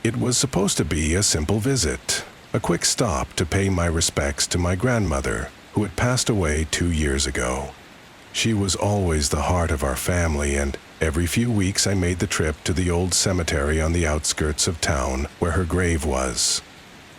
It was supposed to be a simple visit, a quick stop to pay my respects to my grandmother, who had passed away 2 years ago. She was always the heart of our family, and every few weeks I made the trip to the old cemetery on the outskirts of town where her grave was.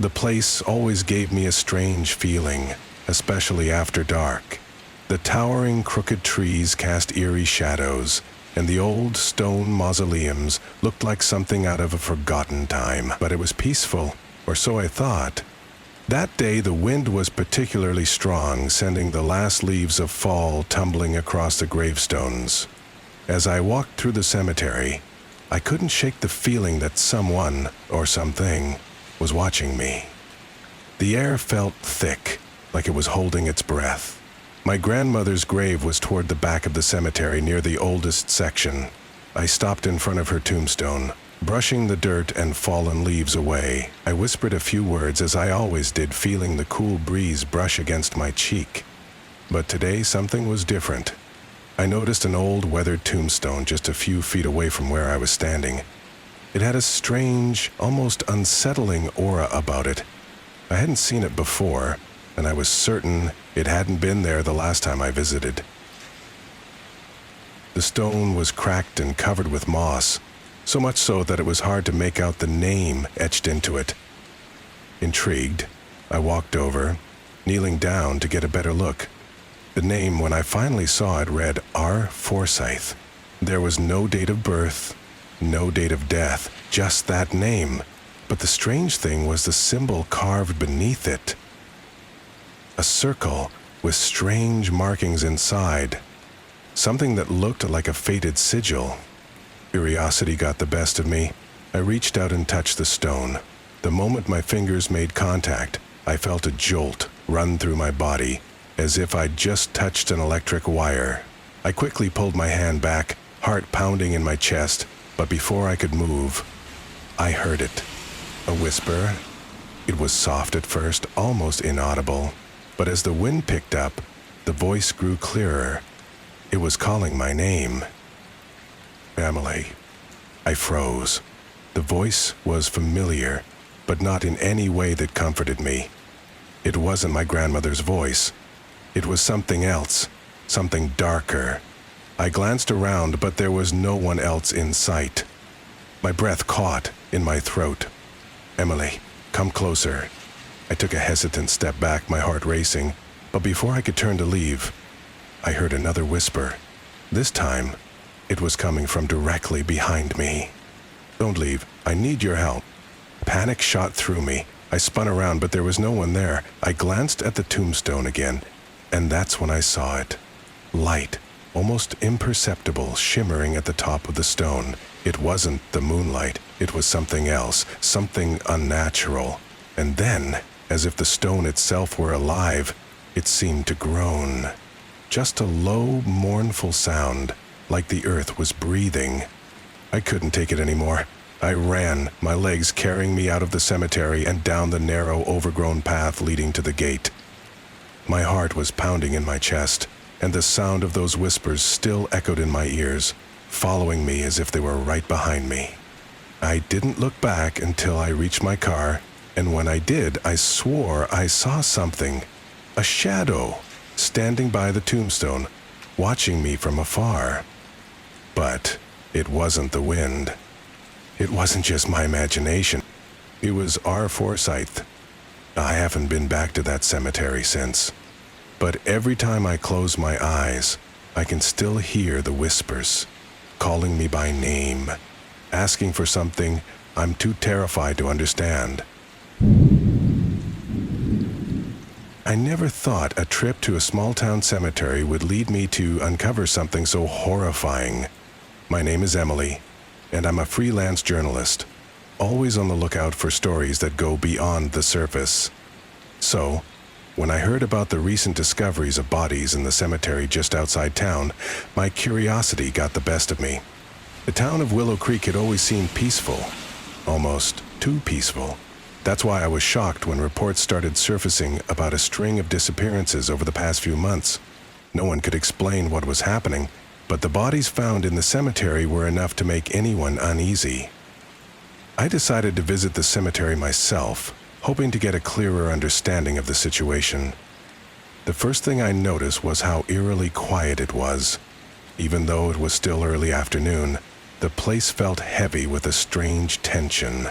The place always gave me a strange feeling, especially after dark. The towering crooked trees cast eerie shadows, and the old stone mausoleums looked like something out of a forgotten time. But it was peaceful, or so I thought. That day the wind was particularly strong, sending the last leaves of fall tumbling across the gravestones. As I walked through the cemetery, I couldn't shake the feeling that someone, or something, was watching me. The air felt thick, like it was holding its breath. My grandmother's grave was toward the back of the cemetery near the oldest section. I stopped in front of her tombstone. Brushing the dirt and fallen leaves away, I whispered a few words as I always did, feeling the cool breeze brush against my cheek. But today something was different. I noticed an old weathered tombstone just a few feet away from where I was standing. It had a strange, almost unsettling aura about it. I hadn't seen it before, and I was certain it hadn't been there the last time I visited. The stone was cracked and covered with moss, so much so that it was hard to make out the name etched into it. Intrigued, I walked over, kneeling down to get a better look. The name, when I finally saw it, read R. Forsyth. There was no date of birth, no date of death, just that name. But the strange thing was the symbol carved beneath it. A circle with strange markings inside, something that looked like a faded sigil. Curiosity got the best of me. I reached out and touched the stone. The moment my fingers made contact, I felt a jolt run through my body, as if I'd just touched an electric wire. I quickly pulled my hand back, heart pounding in my chest, but before I could move, I heard it. A whisper. It was soft at first, almost inaudible, but as the wind picked up, the voice grew clearer. It was calling my name. Emily. I froze. The voice was familiar, but not in any way that comforted me. It wasn't my grandmother's voice. It was something else, something darker. I glanced around, but there was no one else in sight. My breath caught in my throat. Emily, come closer. I took a hesitant step back, my heart racing, but before I could turn to leave, I heard another whisper. This time, it was coming from directly behind me. Don't leave. I need your help. Panic shot through me. I spun around, but there was no one there. I glanced at the tombstone again, and that's when I saw it. Light, almost imperceptible, shimmering at the top of the stone. It wasn't the moonlight. It was something else, something unnatural. And then, as if the stone itself were alive, it seemed to groan. Just a low, mournful sound, like the earth was breathing. I couldn't take it anymore. I ran, my legs carrying me out of the cemetery and down the narrow, overgrown path leading to the gate. My heart was pounding in my chest, and the sound of those whispers still echoed in my ears, following me as if they were right behind me. I didn't look back until I reached my car, and when I did, I swore I saw something, a shadow, standing by the tombstone, watching me from afar. But it wasn't the wind. It wasn't just my imagination. It was R. Forsyth. I haven't been back to that cemetery since. But every time I close my eyes, I can still hear the whispers, calling me by name, asking for something I'm too terrified to understand. I never thought a trip to a small-town cemetery would lead me to uncover something so horrifying. My name is Emily, and I'm a freelance journalist, always on the lookout for stories that go beyond the surface. So, when I heard about the recent discoveries of bodies in the cemetery just outside town, my curiosity got the best of me. The town of Willow Creek had always seemed peaceful, almost too peaceful. That's why I was shocked when reports started surfacing about a string of disappearances over the past few months. No one could explain what was happening, but the bodies found in the cemetery were enough to make anyone uneasy. I decided to visit the cemetery myself, hoping to get a clearer understanding of the situation. The first thing I noticed was how eerily quiet it was. Even though it was still early afternoon, the place felt heavy with a strange tension.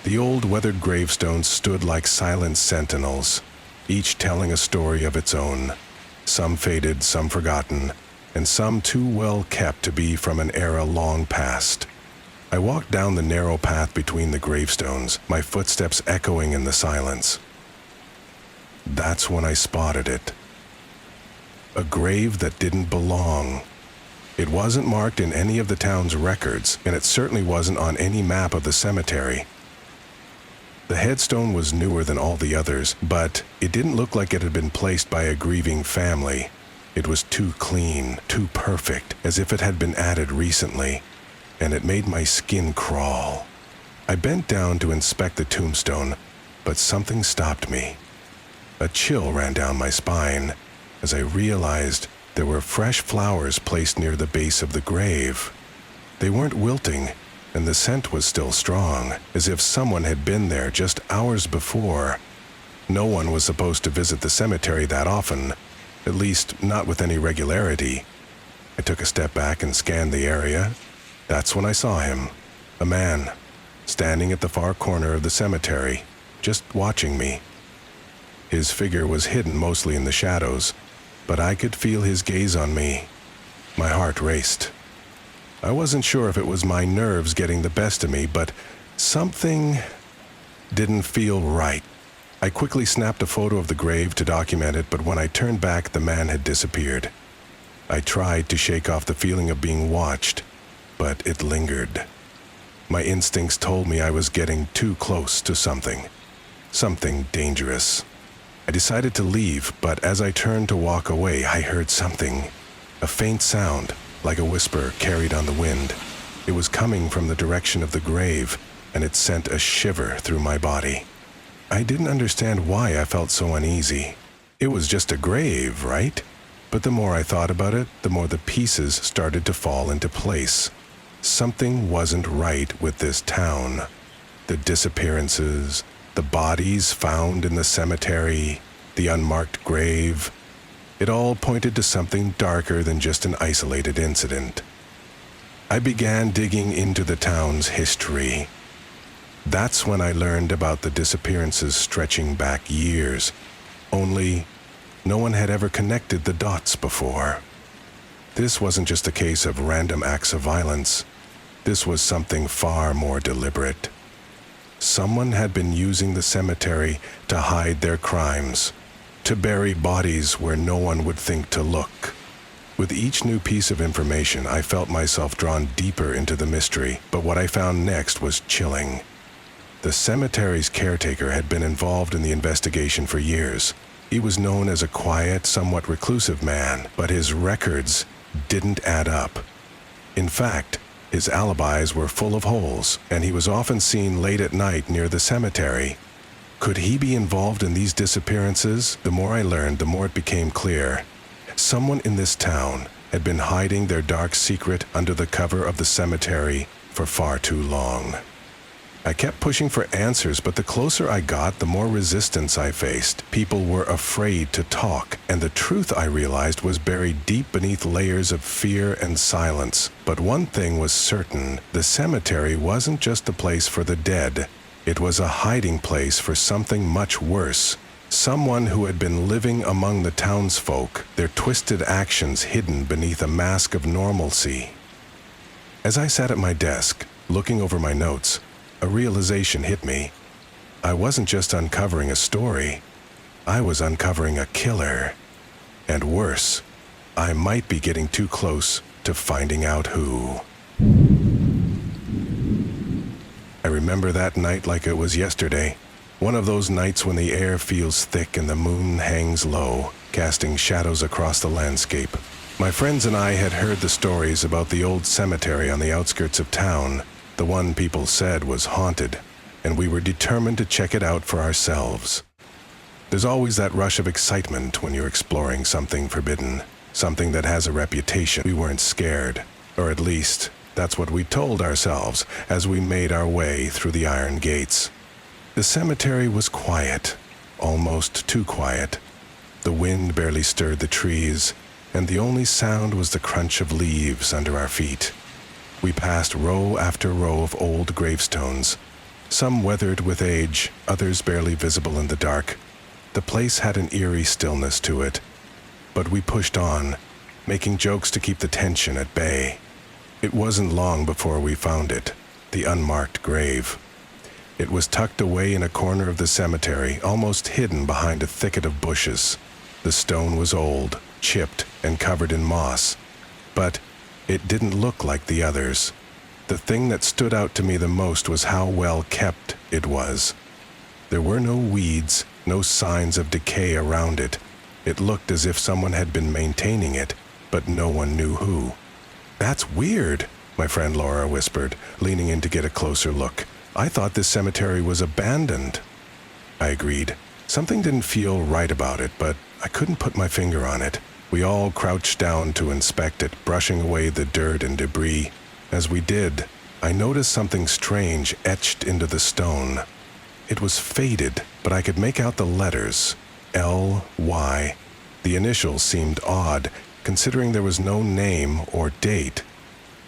The old weathered gravestones stood like silent sentinels, each telling a story of its own, some faded, some forgotten, and some too well kept to be from an era long past. I walked down the narrow path between the gravestones, my footsteps echoing in the silence. That's when I spotted it. A grave that didn't belong. It wasn't marked in any of the town's records, and it certainly wasn't on any map of the cemetery. The headstone was newer than all the others, but it didn't look like it had been placed by a grieving family. It was too clean, too perfect, as if it had been added recently, and it made my skin crawl. I bent down to inspect the tombstone, but something stopped me. A chill ran down my spine as I realized there were fresh flowers placed near the base of the grave. They weren't wilting, and the scent was still strong, as if someone had been there just hours before. No one was supposed to visit the cemetery that often, at least not with any regularity. I took a step back and scanned the area. That's when I saw him, a man, standing at the far corner of the cemetery, just watching me. His figure was hidden mostly in the shadows, but I could feel his gaze on me. My heart raced. I wasn't sure if it was my nerves getting the best of me, but something didn't feel right. I quickly snapped a photo of the grave to document it, but when I turned back, the man had disappeared. I tried to shake off the feeling of being watched, but it lingered. My instincts told me I was getting too close to something dangerous. I decided to leave, but as I turned to walk away, I heard something. A faint sound, like a whisper carried on the wind. It was coming from the direction of the grave, and it sent a shiver through my body. I didn't understand why I felt so uneasy. It was just a grave, right? But the more I thought about it, the more the pieces started to fall into place. Something wasn't right with this town. The disappearances, the bodies found in the cemetery, the unmarked grave. It all pointed to something darker than just an isolated incident. I began digging into the town's history. That's when I learned about the disappearances stretching back years. Only, no one had ever connected the dots before. This wasn't just a case of random acts of violence. This was something far more deliberate. Someone had been using the cemetery to hide their crimes, to bury bodies where no one would think to look. With each new piece of information, I felt myself drawn deeper into the mystery, but what I found next was chilling. The cemetery's caretaker had been involved in the investigation for years. He was known as a quiet, somewhat reclusive man, but his records didn't add up. In fact, his alibis were full of holes, and he was often seen late at night near the cemetery. Could he be involved in these disappearances? The more I learned, the more it became clear. Someone in this town had been hiding their dark secret under the cover of the cemetery for far too long. I kept pushing for answers, but the closer I got, the more resistance I faced. People were afraid to talk, and the truth, I realized, was buried deep beneath layers of fear and silence. But one thing was certain: the cemetery wasn't just a place for the dead. It was a hiding place for something much worse. Someone who had been living among the townsfolk, their twisted actions hidden beneath a mask of normalcy. As I sat at my desk, looking over my notes, a realization hit me. I wasn't just uncovering a story. I was uncovering a killer. And worse, I might be getting too close to finding out who. I remember that night like it was yesterday. One of those nights when the air feels thick and the moon hangs low, casting shadows across the landscape. My friends and I had heard the stories about the old cemetery on the outskirts of town, the one people said was haunted, and we were determined to check it out for ourselves. There's always that rush of excitement when you're exploring something forbidden, something that has a reputation. We weren't scared, or at least, That's what we told ourselves as we made our way through the iron gates. The cemetery was quiet, almost too quiet. The wind barely stirred the trees, and the only sound was the crunch of leaves under our feet. We passed row after row of old gravestones, some weathered with age, others barely visible in the dark. The place had an eerie stillness to it, but we pushed on, making jokes to keep the tension at bay. It wasn't long before we found it, the unmarked grave. It was tucked away in a corner of the cemetery, almost hidden behind a thicket of bushes. The stone was old, chipped, and covered in moss, but it didn't look like the others. The thing that stood out to me the most was how well kept it was. There were no weeds, no signs of decay around it. It looked as if someone had been maintaining it, but no one knew who. "That's weird," my friend Laura whispered, leaning in to get a closer look. "I thought this cemetery was abandoned." I agreed. Something didn't feel right about it, but I couldn't put my finger on it. We all crouched down to inspect it, brushing away the dirt and debris. As we did, I noticed something strange etched into the stone. It was faded, but I could make out the letters, L-Y. The initials seemed odd, considering there was no name or date.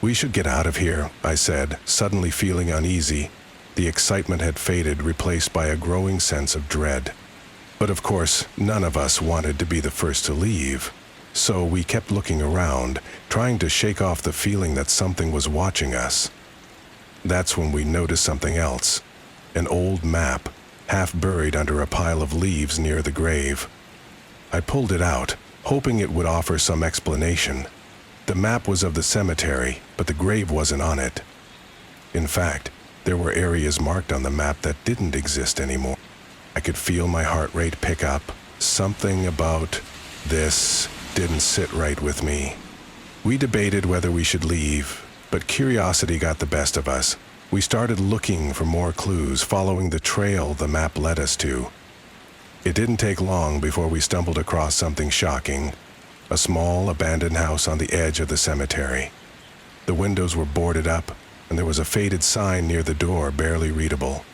"We should get out of here," I said, suddenly feeling uneasy. The excitement had faded, replaced by a growing sense of dread. But of course, none of us wanted to be the first to leave. So we kept looking around, trying to shake off the feeling that something was watching us. That's when we noticed something else. An old map, half buried under a pile of leaves near the grave. I pulled it out, hoping it would offer some explanation. The map was of the cemetery, but the grave wasn't on it. In fact, there were areas marked on the map that didn't exist anymore. I could feel my heart rate pick up. Something about this didn't sit right with me. We debated whether we should leave, but curiosity got the best of us. We started looking for more clues, following the trail the map led us to. It didn't take long before we stumbled across something shocking. A small, abandoned house on the edge of the cemetery. The windows were boarded up, and there was a faded sign near the door, barely readable.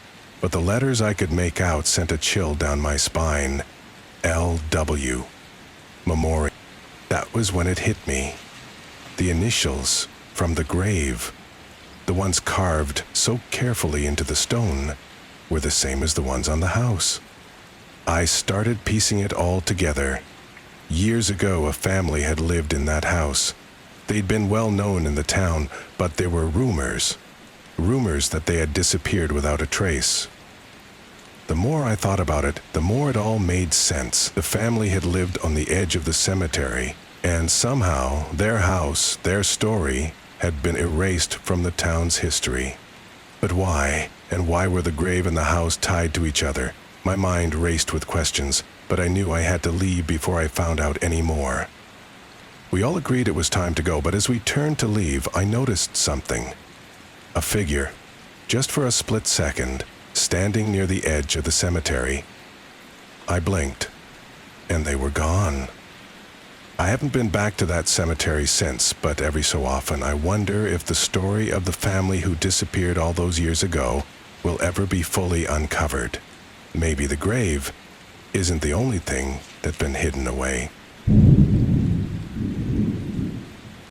But the letters I could make out sent a chill down my spine. L.W. Memorial. That was when it hit me. The initials from the grave, the ones carved so carefully into the stone, were the same as the ones on the house. I started piecing it all together. Years ago, a family had lived in that house. They'd been well known in the town, but there were rumors that they had disappeared without a trace. The more I thought about it, the more it all made sense. The family had lived on the edge of the cemetery, and somehow their house, their story, had been erased from the town's history. But why? And why were the grave and the house tied to each other? My mind raced with questions, but I knew I had to leave before I found out any more. We all agreed it was time to go, but as we turned to leave, I noticed something. A figure, just for a split second, standing near the edge of the cemetery. I blinked, and they were gone. I haven't been back to that cemetery since, but every so often I wonder if the story of the family who disappeared all those years ago will ever be fully uncovered. Maybe the grave isn't the only thing that's been hidden away.